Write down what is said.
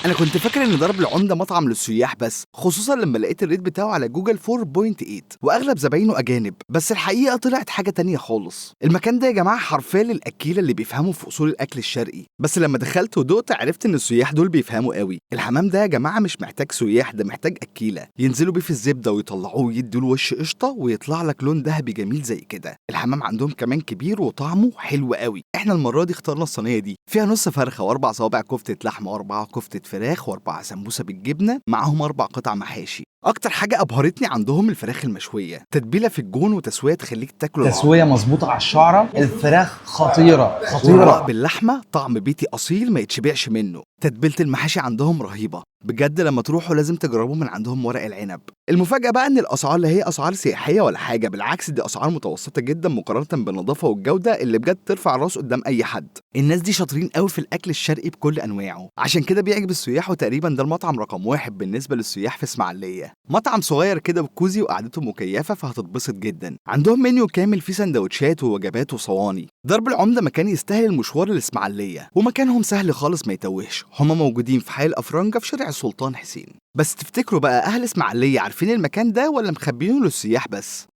انا كنت فاكر ان درب العمده مطعم للسياح بس، خصوصا لما لقيت الريت بتاعه على جوجل 4.8 واغلب زباينه اجانب، بس الحقيقه طلعت حاجه تانية خالص. المكان ده يا جماعه حرفيا للاكيله اللي بيفهموا في اصول الاكل الشرقي، بس لما دخلت ودقت عرفت ان السياح دول بيفهموا قوي. الحمام ده يا جماعه مش محتاج سياح، ده محتاج اكيله ينزلوا بيه في الزبده ويطلعوه ويدوا له وش قشطه ويطلع لك لون ذهبي جميل زي كده. الحمام عندهم كمان كبير وطعمه حلو قوي. احنا المره دي اخترنا الصينيه دي فيها نص فرخه واربع صوابع كفته لحمه واربعه كفته فراخ واربعه سمبوسه بالجبنه معاهم اربع قطع محاشي. اكتر حاجه ابهرتني عندهم الفراخ المشويه، تتبيله في الجون وتسويه تخليك تاكل تسويه مظبوطه على الشعره، الفراخ خطيره والرق خطيره. باللحمه طعم بيتي اصيل ما يتشبعش منه. تتبيله المحاشي عندهم رهيبه بجد، لما تروحوا لازم تجربوا من عندهم ورق العنب. المفاجاه بقى ان الاسعار اللي هي اسعار سياحيه ولا حاجه، بالعكس دي اسعار متوسطه جدا مقارنه بالنظافه والجوده اللي بجد ترفع الراس قدام اي حد. الناس دي شاطرين قوي في الاكل الشرقي بكل انواعه، عشان كده بيعجب السياح، وتقريبا ده المطعم رقم واحد بالنسبه للسياح في اسماعيليه. مطعم صغير كده وكوزي وقعدته مكيفه، فهتتبسط جدا. عندهم منيو كامل فيه سندوتشات ووجبات وصواني. درب العمده مكان يستاهل المشوار للاسماعيليه، ومكانهم سهل خالص ما يتوهش. هما موجودين في حي الافرنجه في شارع السلطان حسين. بس تفتكروا بقى اهل اسماعيليه عارفين المكان ده ولا مخبيينه للسياح بس؟